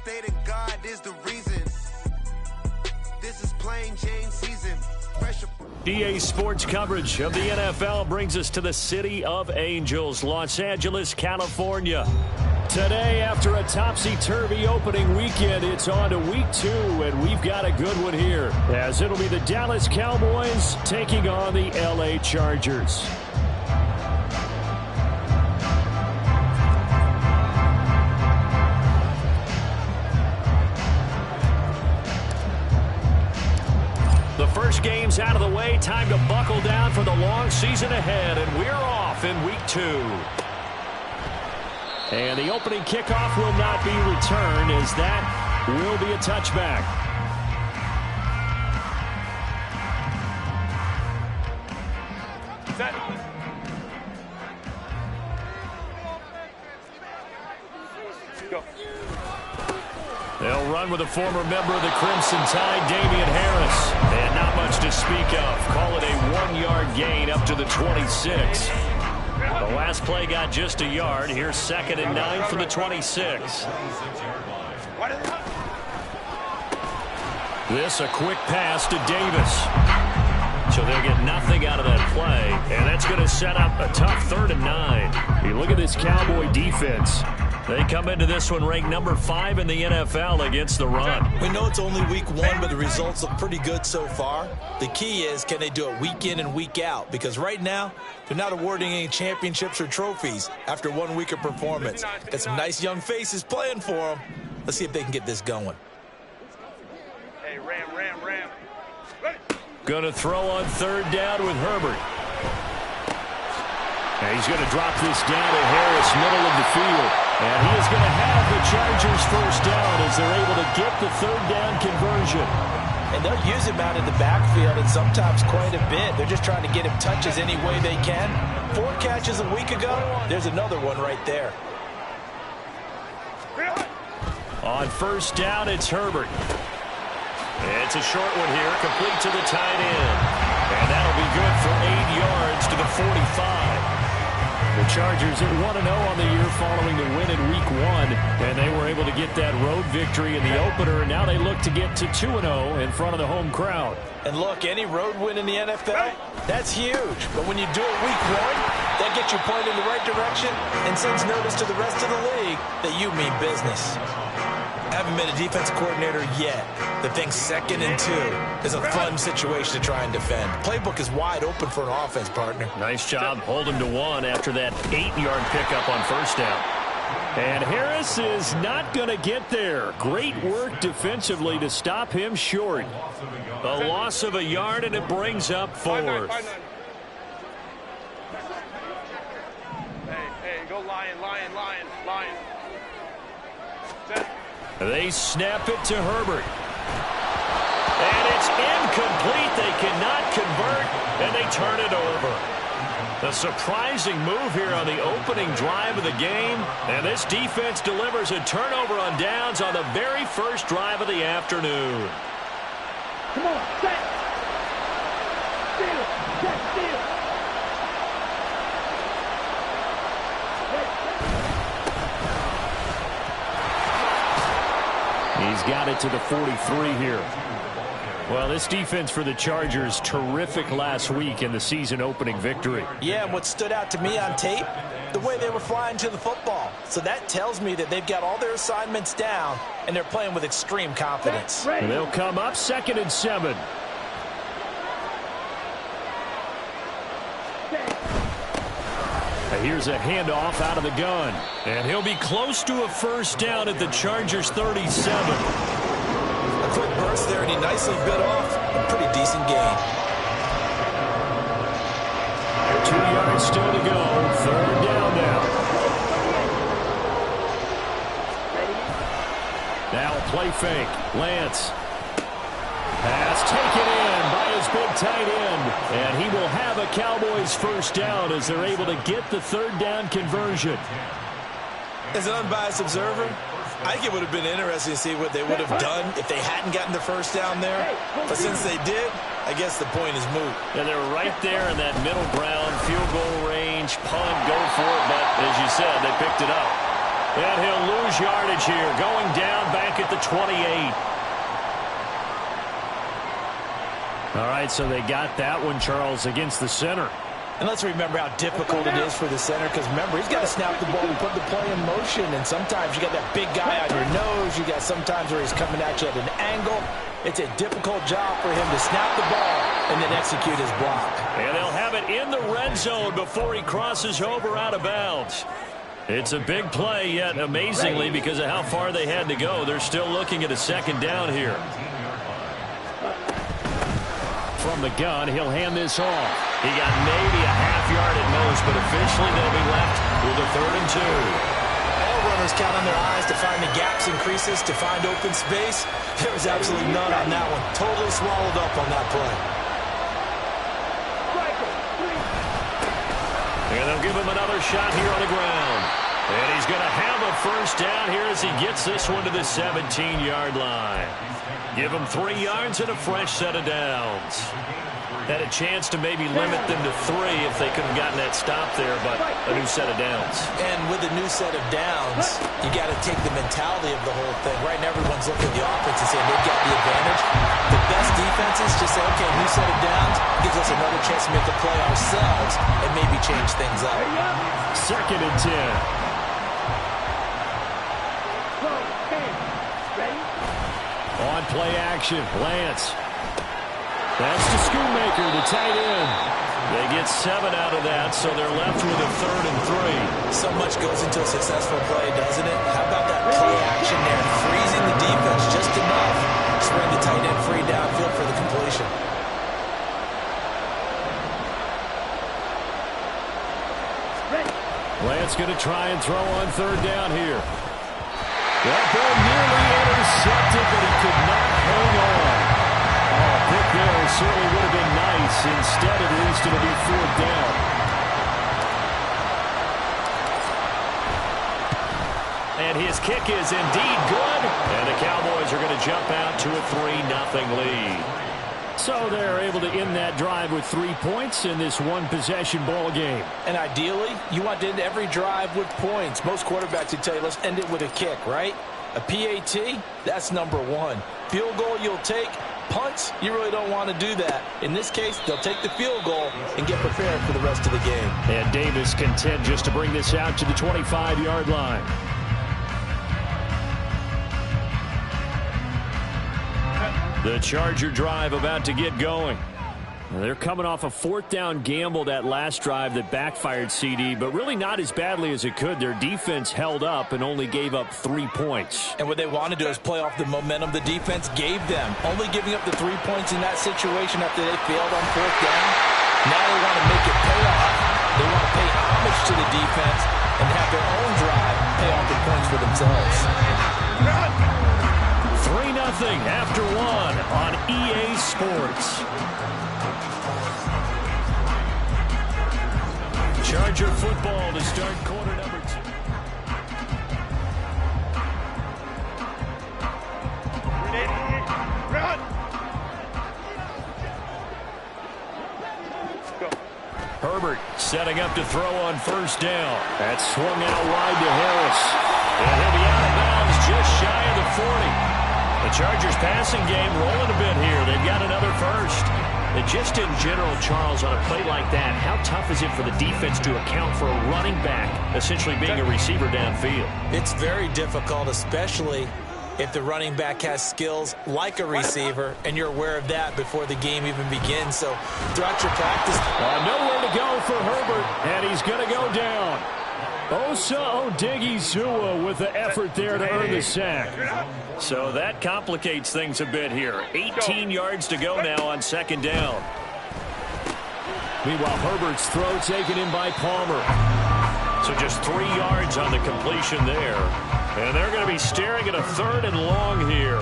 stated God is the reason. This is plain Jane season. EA Sports coverage of the NFL brings us to the City of Angels, Los Angeles, California. Today, after a topsy-turvy opening weekend, it's on to week 2, and we've got a good one here, as it'll be the Dallas Cowboys taking on the LA Chargers. The first game's out of the way. Time to buckle down for the long season ahead, and we're off in week 2. And the opening kickoff will not be returned, as that will be a touchback. Go. They'll run with a former member of the Crimson Tide, Damian Harris. And not much to speak of. Call it a 1-yard gain up to the 26. The last play got just a yard. Here's 2nd and 9 for the 26. This a quick pass to Davis. So they'll get nothing out of that play. And that's going to set up a tough 3rd and 9. You look at this Cowboy defense. They come into this one ranked number 5 in the NFL against the run. We know it's only week 1, but the results look pretty good so far. The key is, can they do it week in and week out? Because right now, they're not awarding any championships or trophies after 1 week of performance. Got some nice young faces playing for them. Let's see if they can get this going. Hey, Ram. Going to throw on 3rd down with Herbert. And he's going to drop this down to Harris, middle of the field. And he is going to have the Chargers first down as they're able to get the 3rd down conversion. And they'll use him out in the backfield, and sometimes quite a bit. They're just trying to get him touches any way they can. 4 catches a week ago. There's another one right there. On 1st down, it's Herbert. It's a short one here, complete to the tight end. And that'll be good for 8 yards to the 45. The Chargers at 1-0 on the year following the win in week 1. And they were able to get that road victory in the opener. And now they look to get to 2-0 in front of the home crowd. And look, any road win in the NFL, that's huge. But when you do it week 1, that gets you pointed in the right direction and sends notice to the rest of the league that you mean business. I haven't been a defensive coordinator yet that thinks 2nd and 2 is a fun situation to try and defend. Playbook is wide open for an offense, partner. Nice job holding to 1 after that 8-yard pickup on 1st down. And Harris is not going to get there. Great work defensively to stop him short. A loss of a yard, and it brings up 4th. Hey, go Lion. They snap it to Herbert. And it's incomplete. They cannot convert, and they turn it over. A surprising move here on the opening drive of the game. And this defense delivers a turnover on downs on the very first drive of the afternoon. Come on, set. Steal. He's got it to the 43 here. Well, this defense for the Chargers, terrific last week in the season-opening victory. Yeah, and what stood out to me on tape, the way they were flying to the football. So that tells me that they've got all their assignments down, and they're playing with extreme confidence. And they'll come up 2nd and 7. Here's a handoff out of the gun. And he'll be close to a first down at the Chargers 37. A quick burst there, and he nicely bit off a pretty decent gain. 2 yards still to go. 3rd down now. Now play fake. Lance. Pass taken in by his big tight end. And he will have a Cowboys first down as they're able to get the 3rd down conversion. As an unbiased observer, I think it would have been interesting to see what they would have done if they hadn't gotten the first down there. But since they did, I guess the point is moot. And they're right there in that middle ground, field goal range, punt, go for it. But as you said, they picked it up. And he'll lose lose yardage here, going down back at the 28. All right, so they got that one, Charles, against the center. And let's remember how difficult it is for the center, because remember, he's got to snap the ball and put the play in motion, and sometimes you got that big guy on your nose. You got sometimes where he's coming at you at an angle. It's a difficult job for him to snap the ball and then execute his block. And they'll have it in the red zone before he crosses over out of bounds. It's a big play, yet amazingly, because of how far they had to go, they're still looking at a second down here. From the gun, he'll hand this off. He got maybe a half yard at most, but officially they'll be left with a 3rd and 2. All runners count on their eyes to find the gaps and creases, to find open space. There was absolutely none on that one. Totally swallowed up on that play. And they'll give him another shot here on the ground. And he's going to have a first down here as he gets this one to the 17-yard line. Give him 3 yards and a fresh set of downs. Had a chance to maybe limit them to 3 if they could have gotten that stop there, but a new set of downs. And with a new set of downs, you got to take the mentality of the whole thing. Right now, everyone's looking at the offense and saying they've got the advantage. The best defenses just say, okay, new set of downs gives us another chance to make the play ourselves and maybe change things up. 2nd and 10. On play action, Lance. That's to Schoonmaker, the tight end. They get 7 out of that, so they're left with a 3rd and 3. So much goes into a successful play, doesn't it? How about that play action there, freezing the defense just enough to bring the tight end free downfield for the completion. Lance going to try and throw on 3rd down here. That ball nearly intercepted, but he could not hang on. Oh, pick there certainly would have been nice. Instead, at least, it'll be 4th down. And his kick is indeed good. And the Cowboys are going to jump out to a 3-0 lead. So they're able to end that drive with 3 points in this one-possession ball game. And ideally, you want to end every drive with points. Most quarterbacks would tell you, let's end it with a kick, right? A PAT, that's number 1. Field goal you'll take. Punts, you really don't want to do that. In this case, they'll take the field goal and get prepared for the rest of the game. And Davis content just to bring this out to the 25-yard line. The Charger drive about to get going. They're coming off a 4th down gamble that last drive that backfired, CD, but really not as badly as it could. Their defense held up and only gave up 3 points. And what they want to do is play off the momentum the defense gave them. Only giving up the 3 points in that situation after they failed on 4th down. Now they want to make it pay off. They want to pay homage to the defense and have their own drive pay off the points for themselves. 3-0 after 1 on EA Sports. Charger football to start quarter number 2. Run! Herbert setting up to throw on 1st down. That's swung out wide to Harris. And he'll be out of bounds just shy of the 40. The Chargers passing game rolling a bit here. They've got another first. And just in general, Charles, on a play like that, how tough is it for the defense to account for a running back essentially being a receiver downfield? It's very difficult, especially if the running back has skills like a receiver, and you're aware of that before the game even begins. So throughout your practice, nowhere to go for Herbert, and he's going to go down. Osa Odigizua with the effort there to earn the sack. So that complicates things a bit here. 18 yards to go now on 2nd down. Meanwhile, Herbert's throw taken in by Palmer. So just 3 yards on the completion there. And they're going to be staring at a 3rd and long here.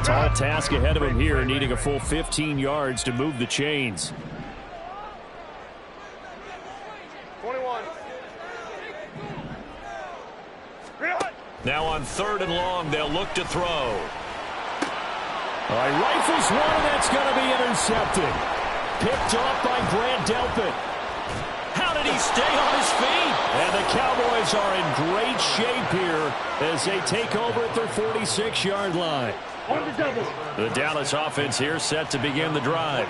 Tall task ahead of him here, needing a full 15 yards to move the chains. 21. Now on 3rd and long, they'll look to throw. All right, rifles one, and that's going to be intercepted. Picked off by Grant Delpit. How did he stay on his feet? And the Cowboys are in great shape here as they take over at their 46-yard line. On the double. The Dallas offense here set to begin the drive.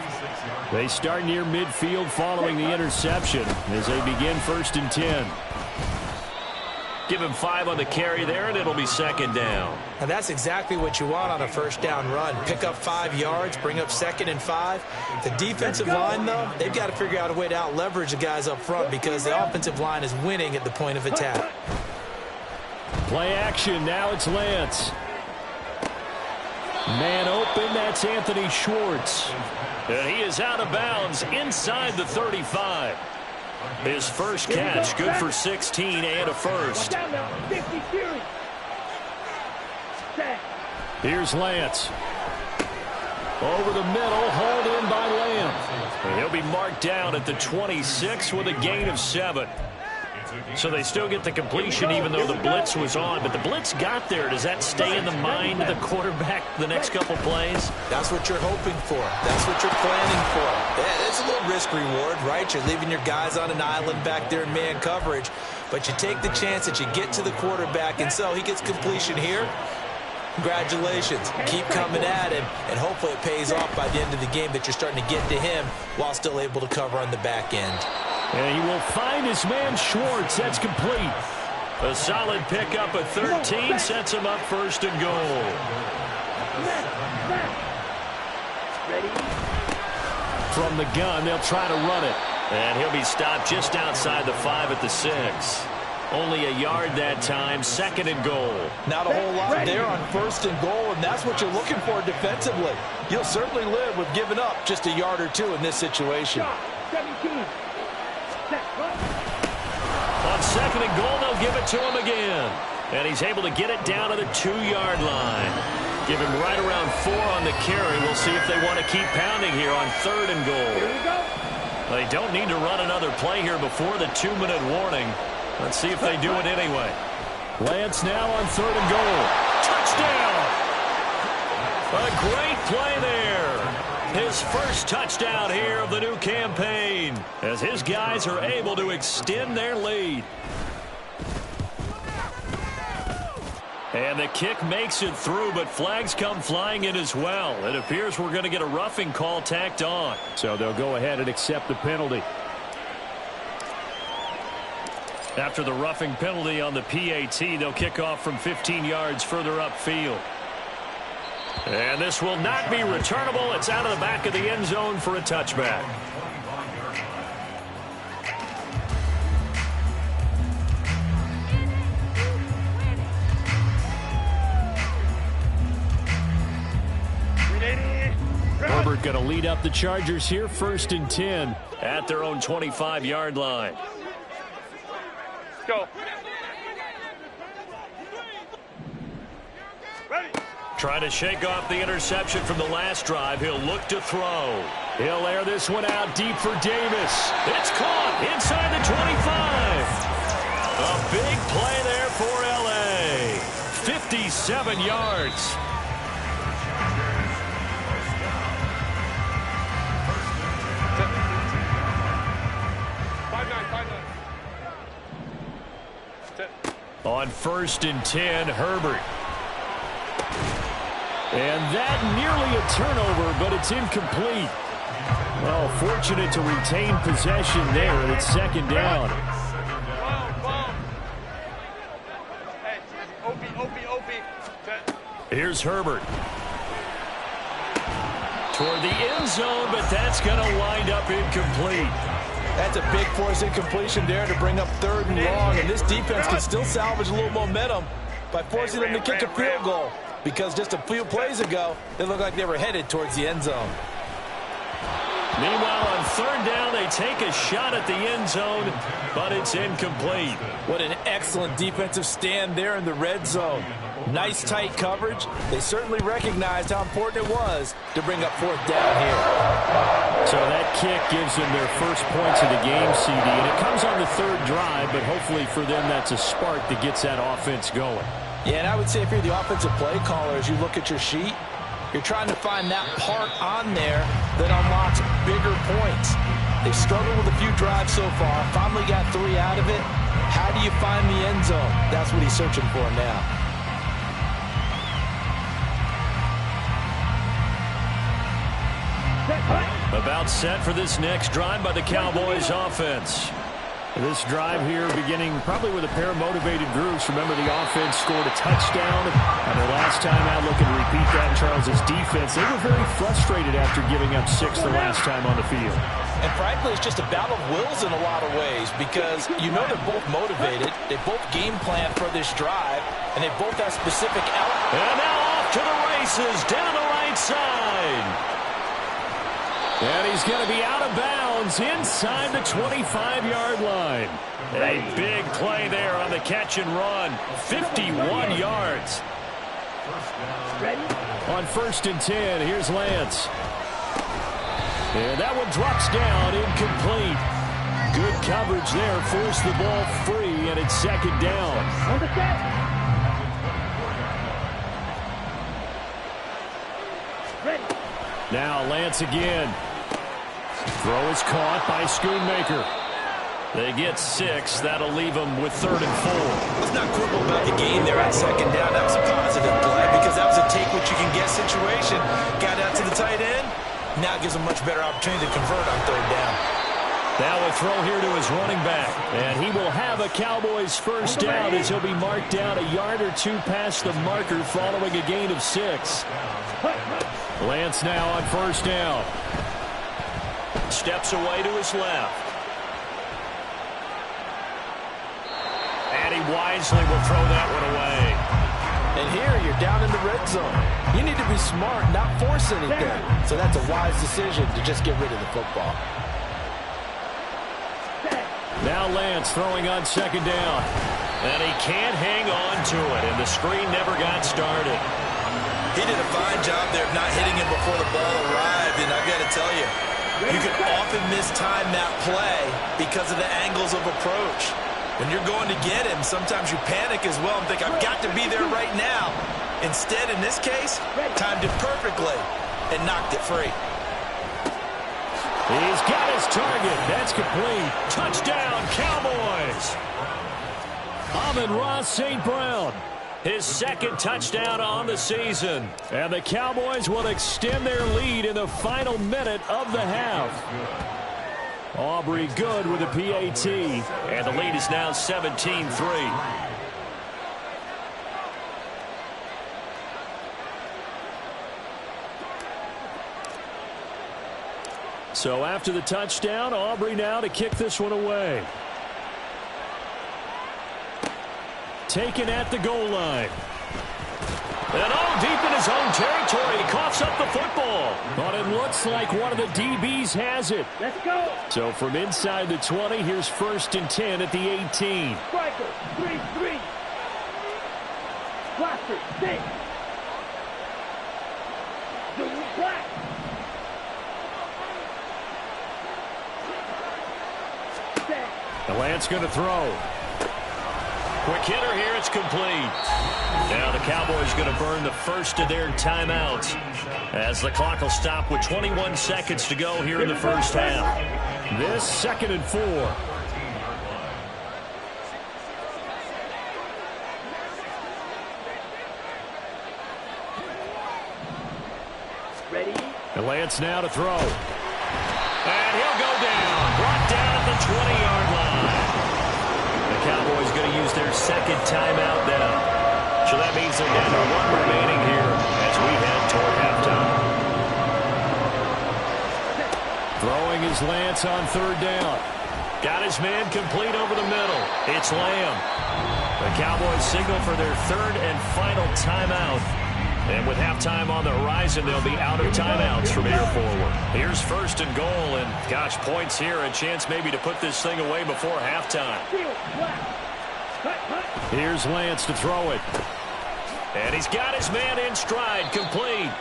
They start near midfield following the interception as they begin 1st and 10. Give him 5 on the carry there, and it'll be 2nd down. And that's exactly what you want on a 1st down run. Pick up 5 yards, bring up 2nd and 5. The defensive line, though, they've got to figure out a way to out-leverage the guys up front because the offensive line is winning at the point of attack. Play action. Now it's Lance. Man open. That's Anthony Schwartz. And he is out of bounds inside the 35. His first catch, good for 16 and a first. Here's Lance. Over the middle, hauled in by Lamb. And he'll be marked down at the 26 with a gain of 7. So they still get the completion even though the blitz was on. But the blitz got there. Does that stay in the mind of the quarterback the next couple plays? That's what you're hoping for. That's what you're planning for. It's a little risk-reward, right? You're leaving your guys on an island back there in man coverage. But you take the chance that you get to the quarterback, and so he gets completion here. Congratulations. Keep coming at him, and hopefully it pays off by the end of the game that you're starting to get to him while still able to cover on the back end. And he will find his man Schwartz. That's complete. A solid pickup at 13 sets him up 1st and goal. From the gun, they'll try to run it. And he'll be stopped just outside the 5 at the 6. Only a yard that time, 2nd and goal. Not a whole lot there on 1st and goal, and that's what you're looking for defensively. You'll certainly live with giving up just a yard or 2 in this situation. 17. On 2nd and goal, they'll give it to him again. And he's able to get it down to the 2-yard line. Give him right around 4 on the carry. We'll see if they want to keep pounding here on 3rd and goal. Here we go. They don't need to run another play here before the 2-minute warning. Let's see if they do it anyway. Lance now on 3rd and goal. Touchdown! A great play there. His first touchdown here of the new campaign as his guys are able to extend their lead. And the kick makes it through, but flags come flying in as well. It appears we're going to get a roughing call tacked on. So they'll go ahead and accept the penalty. After the roughing penalty on the PAT, they'll kick off from 15 yards further upfield. And this will not be returnable. It's out of the back of the end zone for a touchback. Herbert going to lead up the Chargers here, 1st and 10 at their own 25-yard line. Go. Ready. Trying to shake off the interception from the last drive. He'll look to throw. He'll air this one out deep for Davis. It's caught inside the 25. A big play there for L.A. 57 yards. On 1st and 10, Herbert. And that nearly a turnover, but it's incomplete. Well, fortunate to retain possession there, and it's 2nd down. Hey, Opie. Here's Herbert. Toward the end zone, but that's going to wind up incomplete. That's a big force incompletion there to bring up 3rd and long, and this defense can still salvage a little momentum by forcing them to kick a field goal, because just a few plays ago, they looked like they were headed towards the end zone. Meanwhile, on third down, they take a shot at the end zone, but it's incomplete. What an excellent defensive stand there in the red zone. Nice tight coverage. They certainly recognized how important it was to bring up fourth down here. So that kick gives them their first points of the game, CD, and it comes on the third drive, but hopefully for them that's a spark that gets that offense going. Yeah, and I would say if you're the offensive play caller, as you look at your sheet, you're trying to find that part on there that unlocks bigger points. They've struggled with a few drives so far, finally got 3 out of it. How do you find the end zone? That's what he's searching for now. About set for this next drive by the Cowboys offense. This drive here beginning probably with a pair of motivated groups. Remember, the offense scored a touchdown on their last time out. Looking to repeat that. Charles's defense, they were very frustrated after giving up 6 the last time on the field. And frankly, it's just a battle of wills in a lot of ways because you know they're both motivated. They both game plan for this drive, and they both have specific outlets. And now off to the races down the right side. And he's going to be out of bounds inside the 25-yard line. A big play there on the catch and run. 51 yards. On 1st and 10, here's Lance. And that one drops down, incomplete. Good coverage there, forced the ball free, and it's 2nd down. On the set. Ready. Now Lance again. Throw is caught by Schoonmaker. They get 6. That'll leave them with 3rd and 4. Let's not quibble about the game there on 2nd down. That was a positive play because that was a take-what-you-can-get situation. Got out to the tight end. Now it gives them much better opportunity to convert on 3rd down. Now a throw here to his running back. And he will have a Cowboys first down as he'll be marked down a yard or 2 past the marker following a gain of 6. Lance now on 1st down. Steps away to his left. And he wisely will throw that one away. And here you're down in the red zone. You need to be smart, not force anything. So that's a wise decision to just get rid of the football. Now Lance throwing on 2nd down. And he can't hang on to it. And the screen never got started. He did a fine job there of not hitting him before the ball arrived. And I've got to tell you, you can often mistime that play because of the angles of approach. When you're going to get him, sometimes you panic as well and think, I've got to be there right now. Instead, in this case, timed it perfectly and knocked it free. He's got his target. That's complete. Touchdown, Cowboys. Amon-Ra St. Brown. His 2nd touchdown on the season. And the Cowboys will extend their lead in the final minute of the half. Aubrey good with a PAT. And the lead is now 17-3. So after the touchdown, Aubrey now to kick this one away. Taken at the goal line. And deep in his own territory, he coughs up the football. But it looks like one of the DBs has it. Let's go. So from inside the 20, here's 1st and 10 at the 18. Striker, 3-3. Blaster, 6. Zoom black. And Lance going to throw. Quick hitter here, it's complete. Now the Cowboys going to burn the first of their timeouts as the clock will stop with 21 seconds to go here in the first half. This 2nd and 4. Ready? And Lance now to throw. And he'll go down. Brought down at the 20-yard line. The Cowboys going to use their 2nd timeout now. So that means they're down to 1 remaining here as we head toward halftime. Throwing is Lance on 3rd down. Got his man complete over the middle. It's Lamb. The Cowboys signal for their 3rd and final timeout And with halftime on the horizon, they'll be out of timeouts from here forward. Here's 1st and goal, and gosh, points here, a chance maybe to put this thing away before halftime. Here's Lance to throw it. And he's got his man in stride, complete.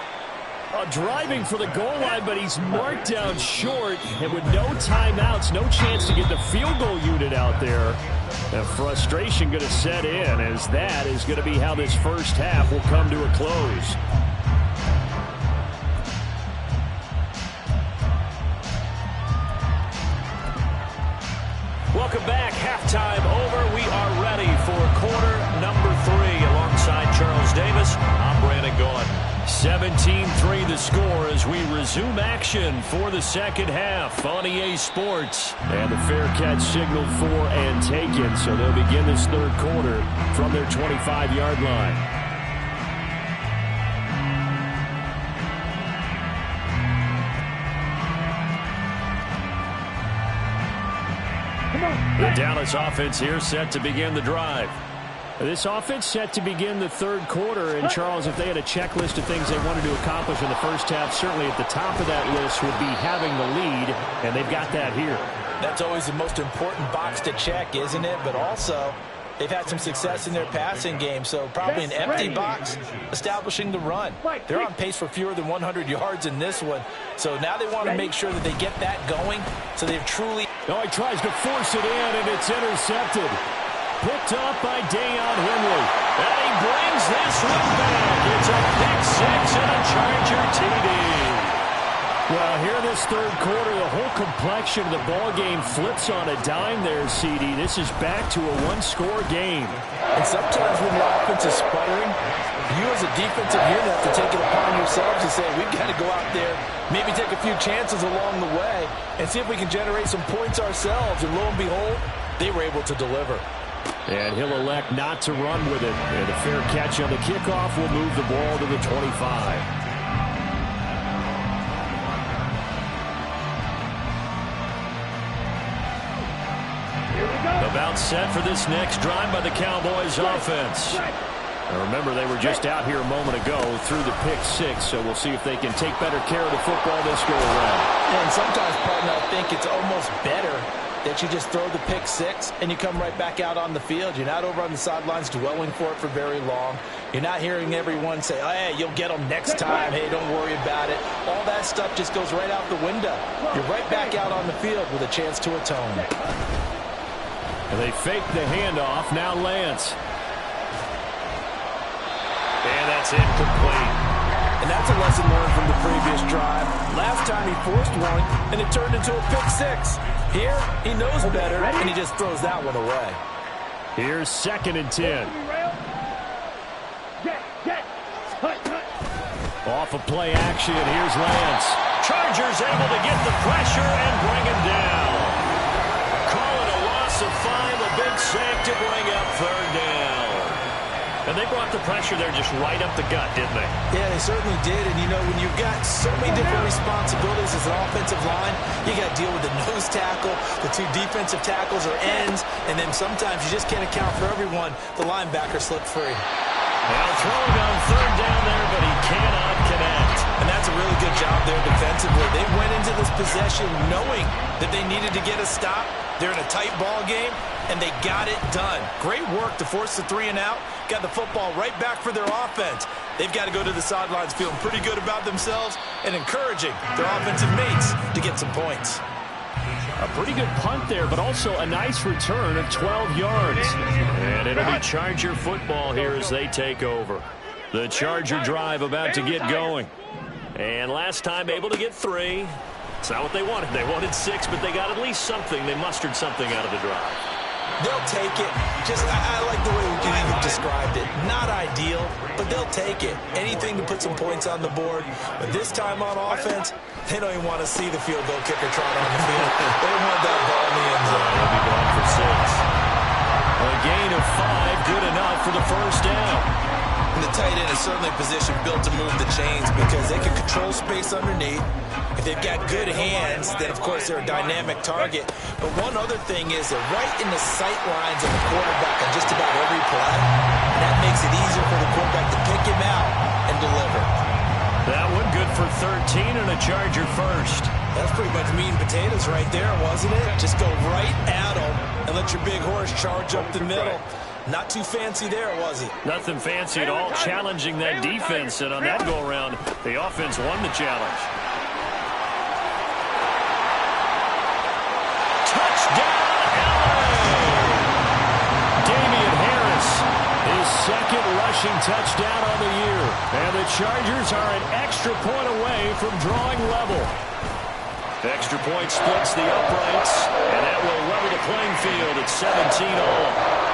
Driving for the goal line, but he's marked down short. And with no timeouts, no chance to get the field goal unit out there. And frustration going to set in, as that is going to be how this first half will come to a close. Welcome back. Halftime over. We are ready for quarter number 3. Alongside Charles Davis, I'm Brandon Gaudin. 17-3 the score as we resume action for the second half on EA Sports. And the fair catch signaled for and taken, so they'll begin this third quarter from their 25-yard line. The Dallas offense here set to begin the drive. This offense set to begin the third quarter, and Charles, if they had a checklist of things they wanted to accomplish in the first half, certainly at the top of that list would be having the lead, and they've got that here. That's always the most important box to check, isn't it? But also, they've had some success in their passing game, so probably an empty box establishing the run. They're on pace for fewer than 100 yards in this one, so now they want to make sure that they get that going, so they've truly... Oh, he tries to force it in, and it's intercepted. Picked up by Deion Henley. And he brings this one back. It's a pick six and a Charger TD. Well, here in this third quarter, the whole complexion of the ball game flips on a dime there, CD. This is back to a one-score game. And sometimes when your offense is sputtering, you as a defensive unit have to take it upon yourselves and say, we've got to go out there, maybe take a few chances along the way, and see if we can generate some points ourselves. And lo and behold, they were able to deliver. And he'll elect not to run with it. And a fair catch on the kickoff will move the ball to the 25. About set for this next drive by the Cowboys offense. Now remember, they were just out here a moment ago through the pick six, so we'll see if they can take better care of the football this go around. And sometimes, partner, I think it's almost better that you just throw the pick six and you come right back out on the field. You're not over on the sidelines dwelling for it for very long. You're not hearing everyone say, oh, hey, you'll get them next time. Hey, don't worry about it. All that stuff just goes right out the window. You're right back out on the field with a chance to atone. And they fake the handoff. Now Lance. And that's incomplete. And that's a lesson learned from the previous drive. Last time he forced one, and it turned into a pick six. Here, he knows better, and he just throws that one away. Here's 2nd and 10. Off of play action, here's Lance. Chargers able to get the pressure and bring him down. Call it a loss of 5, a big sack to bring up 3rd down. And they brought the pressure there just right up the gut, didn't they? Yeah, they certainly did. And, you know, when you've got so many different responsibilities as an offensive line, you got to deal with the nose tackle, the 2 defensive tackles or ends, and then sometimes you just can't account for everyone. The linebacker slipped free. Now throwing on 3rd down there, but he cannot connect. And that's a really good job there defensively. They went into this possession knowing that they needed to get a stop. They're in a tight ball game, and they got it done. Great work to force the 3 and out. Got the football right back for their offense. They've got to go to the sidelines feeling pretty good about themselves and encouraging their offensive mates to get some points. A pretty good punt there, but also a nice return of 12 yards. And it'll be Charger football here as they take over. The Charger drive about to get going. And last time able to get 3. It's not what they wanted. They wanted 6, but they got at least something. They mustered something out of the drive. They'll take it. I like the way you described it. Not ideal, but they'll take it. Anything to put some points on the board. But this time on offense, they don't even want to see the field goal kicker trot on the field. They want that ball in the end zone. They'll be going for 6. A gain of 5, good enough for the first down. And the tight end is certainly a position built to move the chains because they can control space underneath. If they've got good hands, then of course they're a dynamic target. But one other thing is they're right in the sight lines of the quarterback on just about every play. And that makes makes it easier for the quarterback to pick him out and deliver. That one good for 13 and a Charger first. That's pretty much meat and potatoes right there, wasn't it? Just go right at him and let your big horse charge up the middle. Not too fancy there, was he? Nothing fancy at all, challenging that defense, and on that go-around, the offense won the challenge. Touchdown, LA! Damian Harris, his second rushing touchdown on the year. And the Chargers are an extra point away from drawing level. Extra point splits the uprights, and that will level the playing field at 17 all.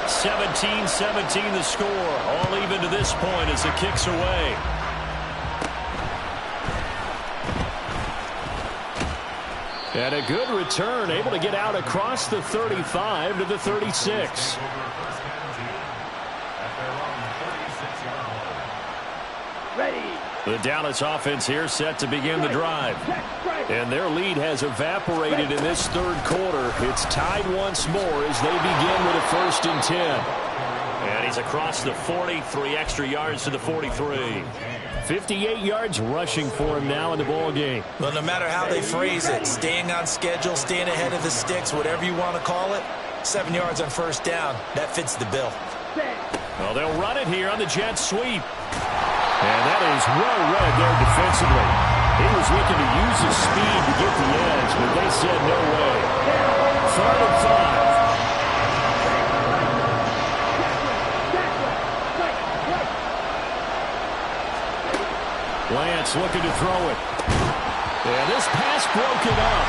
17-17 the score. All even to this point as the kick's away. And a good return, able to get out across the 35 to the 36. Ready. The Dallas offense here set to begin the drive. And their lead has evaporated in this third quarter. It's tied once more as they begin with a 1st and 10. And he's across the 40, 3 extra yards to the 43. 58 yards rushing for him now in the ball game. Well, no matter how they phrase it, staying on schedule, staying ahead of the sticks, whatever you want to call it, 7 yards on 1st down, that fits the bill. Well, they'll run it here on the jet sweep. And that is well read there defensively. He was looking to use his speed to get the edge, but they said no way. 3rd and 5. Lance looking to throw it. And this pass broken up.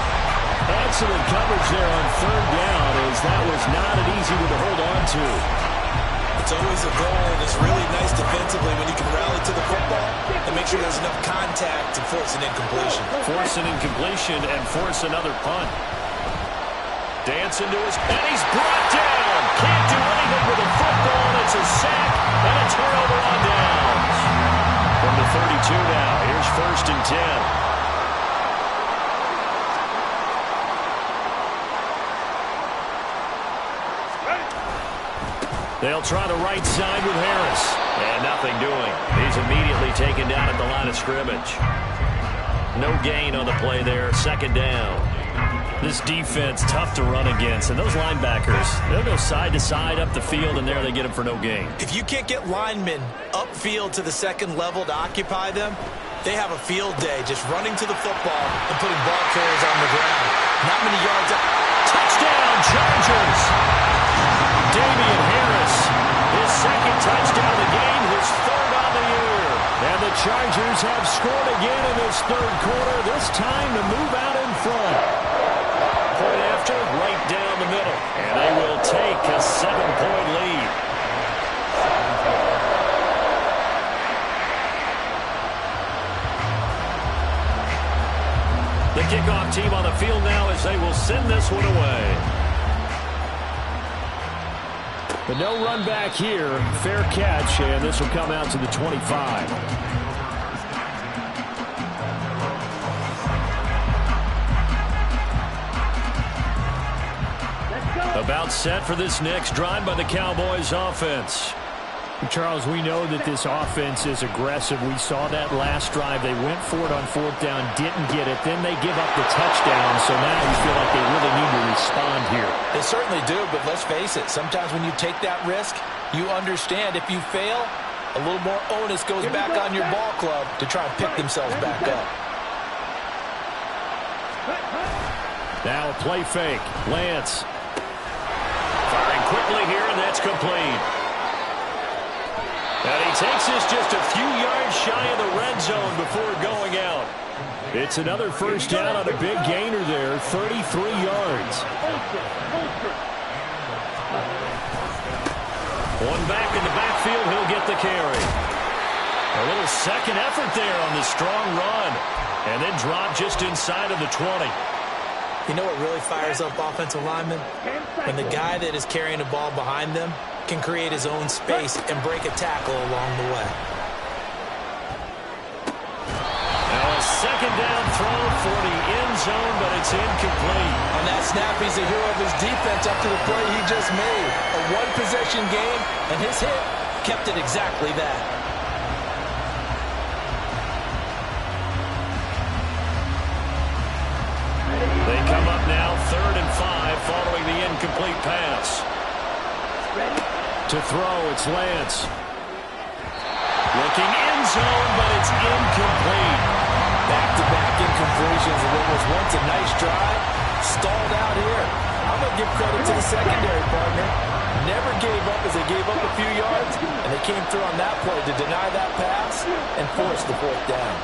Excellent coverage there on 3rd down, as that was not an easy one to hold on to. It's always a goal, and it's really nice defensively when you can rally to the football and make sure there's enough contact to force an incompletion. Force an incompletion and force another punt. Dance into his, and he's brought down. Can't do anything with the football, and it's a sack and a turnover on downs. From the 32 now, here's 1st and 10. They'll try the right side with Harris. And nothing doing. He's immediately taken down at the line of scrimmage. No gain on the play there. 2nd down. This defense tough to run against. And those linebackers, they'll go side to side up the field, and there they get them for no gain. If you can't get linemen upfield to the 2nd level to occupy them, they have a field day just running to the football and putting ball carriers on the ground. Not many yards up. Touchdown, Chargers! Damian Harris, his 2nd touchdown of the game, his 3rd on the year. And the Chargers have scored again in this 3rd quarter, this time to move out in front. Point after, right down the middle. And they will take a 7-point lead. The kickoff team on the field now as they will send this one away. But no run back here. Fair catch, and this will come out to the 25. About set for this next drive by the Cowboys offense. Charles, we know that this offense is aggressive. We saw that last drive. They went for it on 4th down, didn't get it. Then they give up the touchdown, so now you feel like they really need to respond here. They certainly do, but let's face it. Sometimes when you take that risk, you understand if you fail, a little more onus goes back on your ball club to try and pick themselves back up. Now a play fake. Lance. Firing quickly here, and that's complete. And he takes this just a few yards shy of the red zone before going out. It's another 1st down on a big gainer there, 33 yards. One back in the backfield, he'll get the carry. A little second effort there on the strong run. And then drop just inside of the 20. You know what really fires up offensive linemen? When the guy that is carrying the ball behind them can create his own space and break a tackle along the way. Now a second down throw for the end zone, but it's incomplete. On that snap, he's a hero of his defense up to the play he just made. A one-possession game, and his hit kept it exactly that. They come up now 3rd and 5 following the incomplete pass. To throw, it's Lance. Looking end zone, but it's incomplete. Back-to-back incompletions, and what was once a nice drive stalled out here. I'm going to give credit to the secondary partner. Never gave up as they gave up a few yards, and they came through on that play to deny that pass and force the 4th down.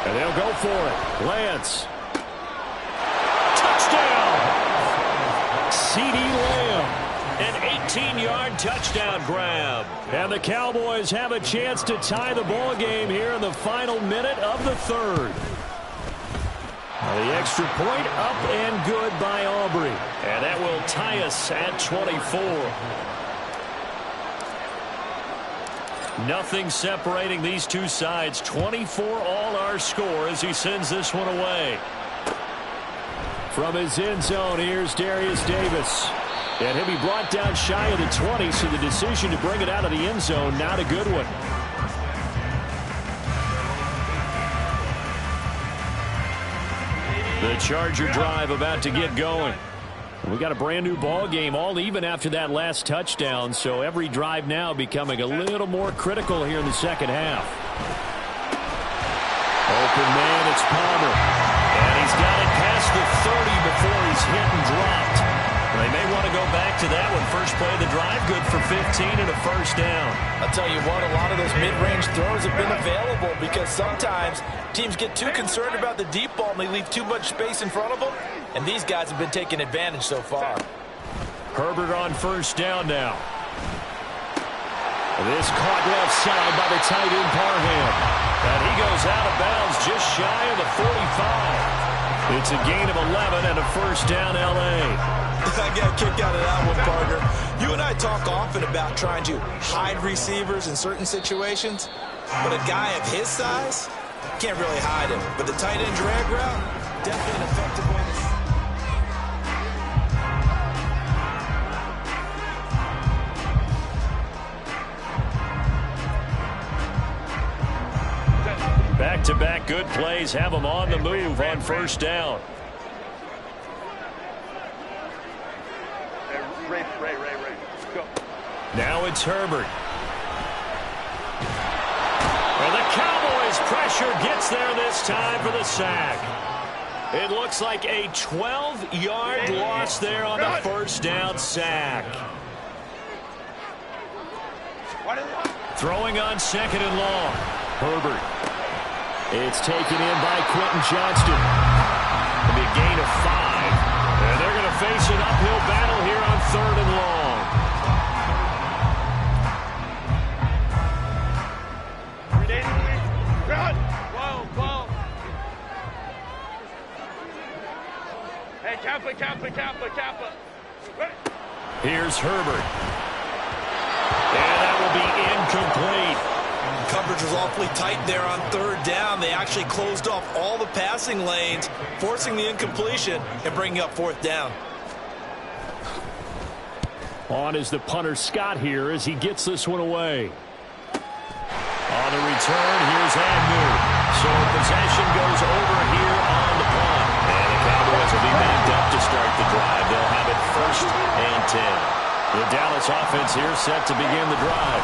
And they'll go for it. Lance. Touchdown! CeeDee Lamb. An 18-yard touchdown grab. And the Cowboys have a chance to tie the ball game here in the final minute of the 3rd. The extra point up and good by Aubrey. And that will tie us at 24. Nothing separating these two sides. 24 all our score as he sends this one away. From his end zone, here's Darius Davis. And he'll be brought down shy of the 20, so the decision to bring it out of the end zone, not a good one. The Charger drive about to get going. We got a brand new ball game, all even after that last touchdown, so every drive now becoming a little more critical here in the second half. Open man, it's Palmer. And he's got it past the 30 before he's hit and dropped. They may want to go back to that one. First play of the drive, good for 15 and a first down. I'll tell you what, a lot of those mid-range throws have been available because sometimes teams get too concerned about the deep ball and they leave too much space in front of them, and these guys have been taking advantage so far. Herbert on first down now. This caught left side by the tight end Parham. And he goes out of bounds just shy of the 45. It's a gain of 11 and a first down L.A. I got a kick out of that one, partner. You and I talk often about trying to hide receivers in certain situations, but a guy of his size can't really hide him. But the tight end drag route, definitely an effective way to... Back-to-back good plays have them on the move on first down. Go. Now it's Herbert. And the Cowboys pressure gets there this time for the sack. It looks like a 12-yard loss there on the first down sack. Throwing on second and long. Herbert. It's taken in by Quentin Johnston. It'll be a gain of 5. And they're going to face an uphill battle here on third and long. Hey, Kappa. Here's Herbert. And that will be incomplete. Coverage was awfully tight there on third down. They actually closed off all the passing lanes, forcing the incompletion and bringing up fourth down. On is the punter Scott here as he gets this one away. On the return, here's Agnew. So possession goes over here on the punt. And the Cowboys will be backed up to start the drive. They'll have it 1st and 10. The Dallas offense here set to begin the drive.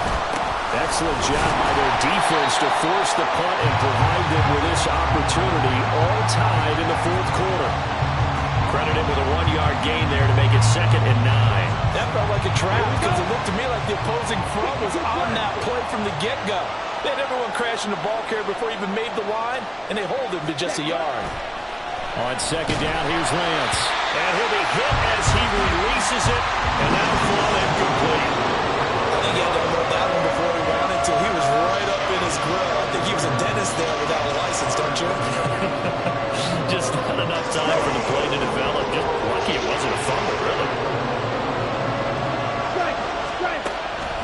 Excellent job by their defense to force the punt and provide them with this opportunity, all tied in the 4th quarter. Credited with a 1-yard gain there to make it 2nd and 9. That felt like a trap because it looked to me like the opposing front was on that play from the get-go. They had everyone crashing the ball carrier before he even made the line, and they hold him to just a yard. On second down, here's Lance. And he'll be hit as he releases it, and that'll fall incomplete. I think he had to hold that one before he wanted to. He was right up in his grill. I think he was a dentist there without a license, don't you? Just not enough time for the play to develop. Just lucky it wasn't a fumble, really.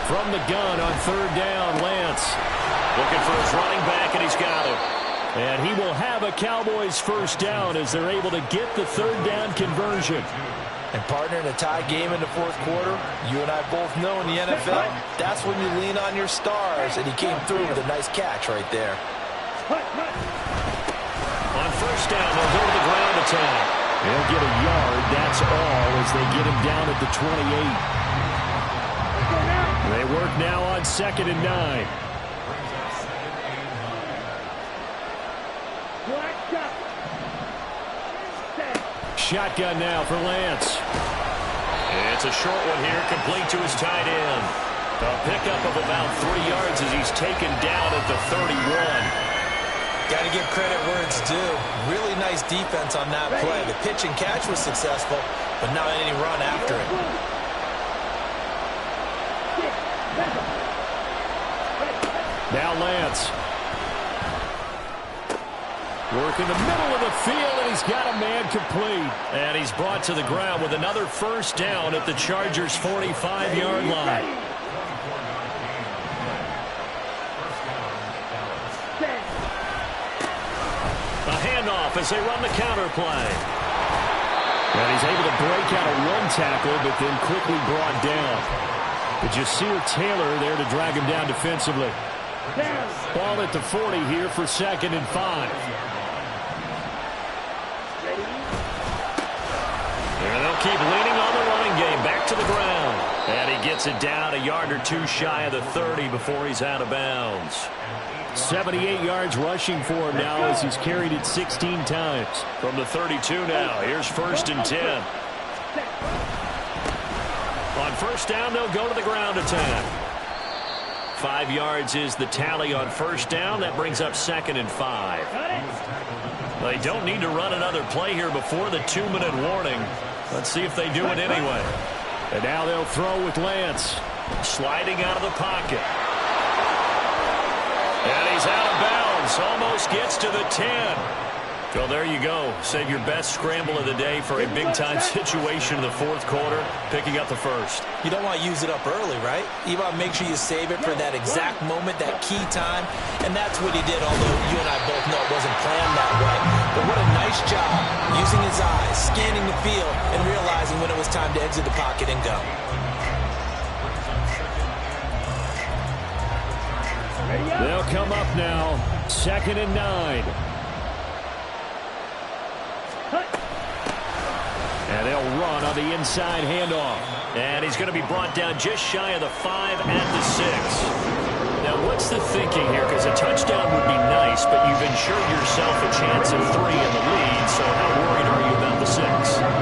From the gun on third down, Lance. Looking for his running back, and he's got him. And he will have a Cowboys first down as they're able to get the third down conversion. And partner, in a tie game in the fourth quarter, you and I both know in the NFL, that's when you lean on your stars, and he came through with a nice catch right there. On first down, they'll go to the ground attack. They'll get a yard, that's all, as they get him down at the 28. They work now on 2nd and 9. Shotgun now for Lance. It's a short one here, complete to his tight end. A pickup of about 3 yards as he's taken down at the 31. Got to give credit where it's due. Really nice defense on that play. The pitch and catch was successful, but not any run after it. Now Lance. Work in the middle of the field, and he's got a man complete. And he's brought to the ground with another first down at the Chargers' 45-yard line. A handoff as they run the counter play. And he's able to break out of one tackle, but then quickly brought down. But Jasir Taylor there to drag him down defensively. Ball at the 40 here for 2nd and 5. And they'll keep leaning on the running game. Back to the ground. And he gets it down a yard or two shy of the 30 before he's out of bounds. 78 yards rushing for him now as he's carried it 16 times. From the 32 now. Here's 1st and 10. On first down, they'll go to the ground attack. 5 yards is the tally on first down. That brings up 2nd and 5. They don't need to run another play here before the 2-minute warning. Let's see if they do it anyway. And now they'll throw with Lance. Sliding out of the pocket. And he's out of bounds. Almost gets to the 10. Well, there you go. Save your best scramble of the day for a big-time situation in the fourth quarter, picking up the first. You don't want to use it up early, right? You want to make sure you save it for that exact moment, that key time, and that's what he did, although you and I both know it wasn't planned that way. But what a nice job using his eyes, scanning the field, and realizing when it was time to exit the pocket and go. They'll come up now, 2nd and 9. And they'll run on the inside handoff. And he's going to be brought down just shy of the 5 at the 6. Now, what's the thinking here? Because a touchdown would be nice, but you've ensured yourself a chance of 3 in the lead. So how worried are you about the 6?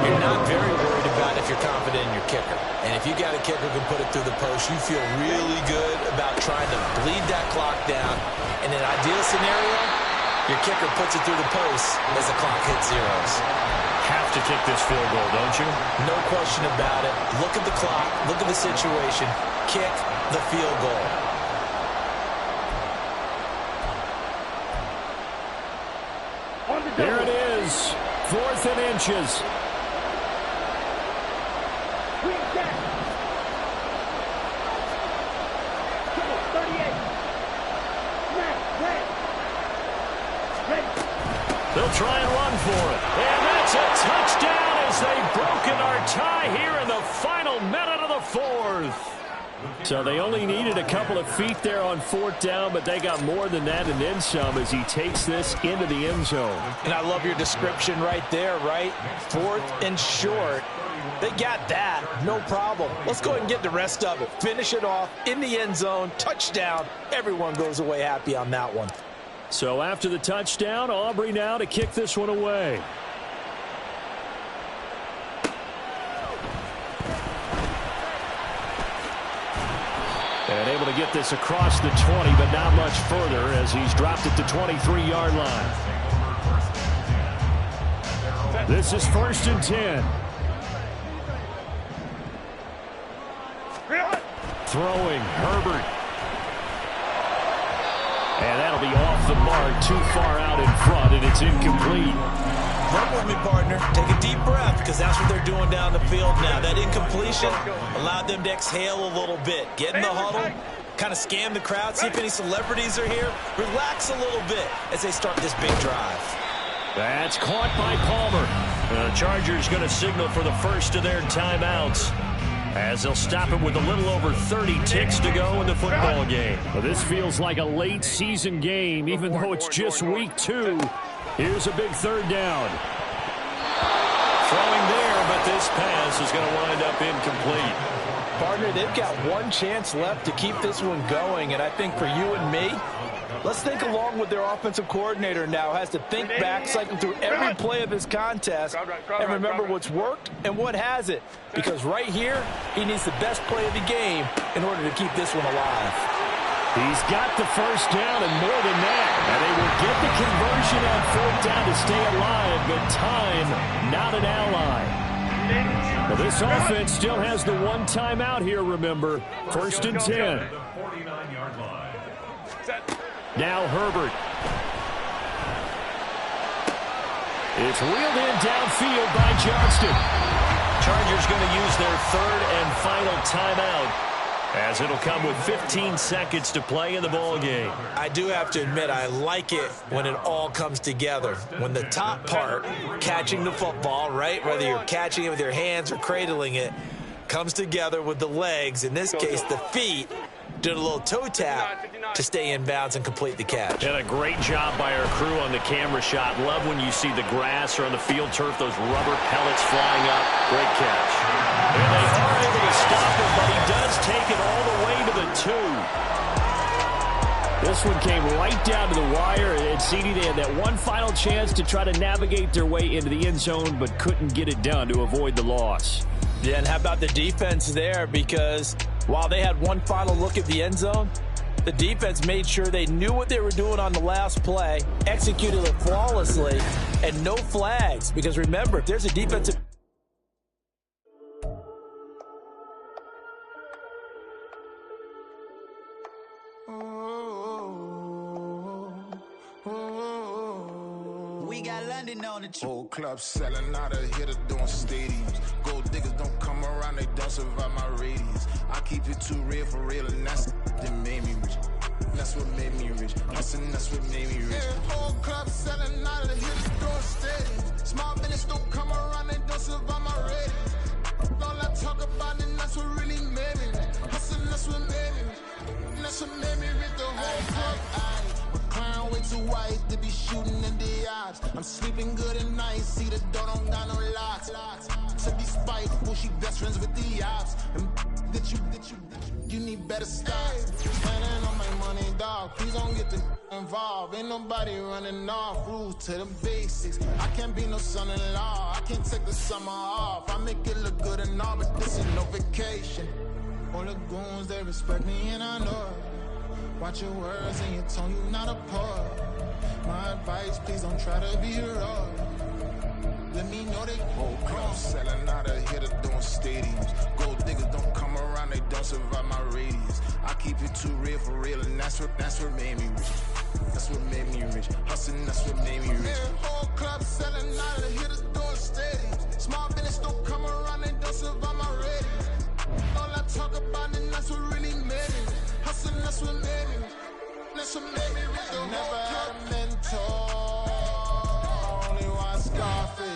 You're not very worried about if you're confident in your kicker. And if you got a kicker who can put it through the post, you feel really good about trying to bleed that clock down. In an ideal scenario, your kicker puts it through the post as the clock hits zeros. Have to kick this field goal, don't you? No question about it. Look at the clock. Look at the situation. Kick the field goal. There it is. 4th and inches. They'll try and run for it. And that's a touchdown as they've broken our tie here in the final minute of the 4th. So they only needed a couple of feet there on 4th down, but they got more than that and then some as he takes this into the end zone. And I love your description right there, right? 4th and short. They got that. No problem. Let's go ahead and get the rest of it. Finish it off in the end zone. Touchdown. Everyone goes away happy on that one. So after the touchdown, Aubrey now to kick this one away. And able to get this across the 20, but not much further as he's dropped at the 23-yard line. This is 1st and 10. Throwing, Herbert. And that'll be off the mark, too far out in front, and it's incomplete. Run with me, partner. Take a deep breath, because that's what they're doing down the field now. That incompletion allowed them to exhale a little bit. Get in the huddle, kind of scan the crowd, see if any celebrities are here. Relax a little bit as they start this big drive. That's caught by Palmer. The Chargers going to signal for the first of their timeouts, as they'll stop it with a little over 30 ticks to go in the football game. Well, this feels like a late season game, even though it's just week 2. Here's a big third down. Throwing there, but this pass is going to wind up incomplete. Partner, they've got one chance left to keep this one going, and I think for you and me, let's think along with their offensive coordinator now. Has to think back, cycle through every play of this contest, and remember what's worked and what hasn't. Because right here, he needs the best play of the game in order to keep this one alive. He's got the first down and more than that. And they will get the conversion on 4th down to stay alive, but time not an ally. Well, this offense still has the one timeout here, remember. 1st and 10. Now Herbert. It's wheeled in downfield by Johnston. Chargers going to use their 3rd and final timeout, as it'll come with 15 seconds to play in the ball game. I do have to admit, I like it when it all comes together. When the top part, catching the football, right, whether you're catching it with your hands or cradling it, comes together with the legs, in this case the feet, did a little toe tap to stay in bounds and complete the catch. And a great job by our crew on the camera shot. Love when you see the grass or on the field turf, those rubber pellets flying up. Great catch. And they are able to stop him, but he does take it all the way to the 2. This one came right down to the wire, and CD, they had that one final chance to try to navigate their way into the end zone, but couldn't get it done to avoid the loss. Yeah, and how about the defense there? Because while they had one final look at the end zone, the defense made sure they knew what they were doing on the last play, executed it flawlessly, and no flags. Because remember, if there's a defensive... We got London on the whole club selling out of here to doing stadiums. Gold diggers don't come around, they don't survive my radius. I keep it too real for real, and that's that made me rich. That's what made me rich. Hustling, that's what made me rich. Yeah, whole club selling out of here to doing stadiums. Small business don't come around, they don't survive my radius. All I talk about it, that's what really made me rich. Hustling, that's what made me rich. That's what made me rich. The whole club, McLaren way too white to be shooting in the odds. I'm sleeping good at night, see the door don't got no locks. To be spiteful, she best friends with the ops. And you need better stop. Standing on my money, dog. Please don't get the involved. Ain't nobody running off. Rules to the basics. I can't be no son-in-law. I can't take the summer off. I make it look good and all, but this is no vacation. All the goons, they respect me and I know it. Watch your words and your tone, you not a poet. My advice, please don't try to be heroic. Let me know they whole club selling out of here to doing stadiums. Gold diggers don't come around, they don't survive my radius. I keep it too real for real, and that's what made me rich. That's what made me rich. Hustling, that's what made me rich. Yeah, whole club selling out of here to doing stadiums. Small business don't come around, they don't survive my radius. All I talk about it, that's what really made me rich. Hustling, that's what made me rich. That's what made me rich. I never had a mentor, only one Scarface.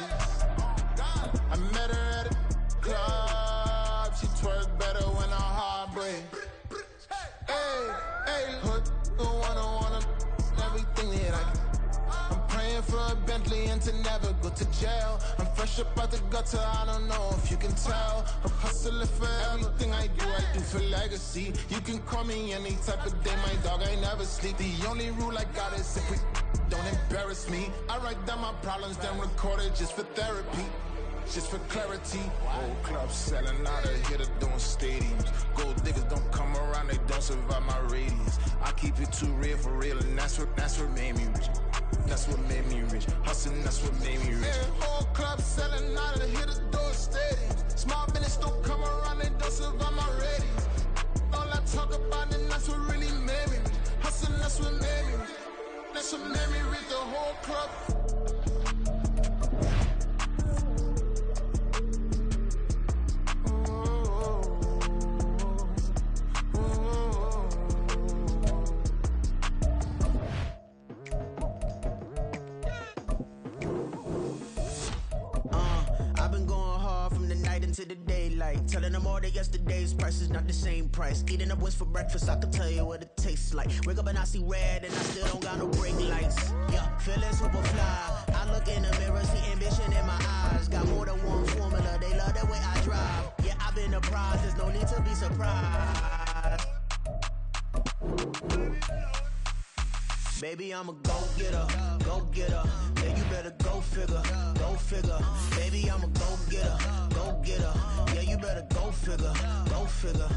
I met her at a club, she twerk better when her heart breaks. Hey, hood, wanna everything that I can. I'm praying for a Bentley and to never go to jail. I'm fresh up out the gutter, I don't know if you can tell. I'm hustling for everything I do for legacy. You can call me any type of day, my dog, I never sleep. The only rule I got is if we don't embarrass me. I write down my problems, then record it just for therapy. Just for clarity, whole club selling out of here to doing stadiums. Gold diggers don't come around, they don't survive my radius. I keep it too real for real, and that's what made me rich. That's what made me rich. Hustling, that's what made me rich. Yeah, whole club selling out of here to doing stadiums. Small business don't come around, they don't survive my radius. All I talk about it, that's what really made me rich. Hustling, that's what made me rich. That's what made me rich. The whole club. like. Telling them all that yesterday's price is not the same price. Eating up wings for breakfast, I can tell you what it tastes like. Wake up and I see red and I still don't got no brake lights. Yeah, feeling super fly. I look in the mirror, see ambition in my eyes. Got more than one formula, they love the way I drive. Yeah, I've been apprised, there's no need to be surprised. Baby, I'm a go-getter, go-getter. Yeah, you better go figure, go figure. Baby, I'm a go-getter, go-getter. Yeah, you better go figure, go figure.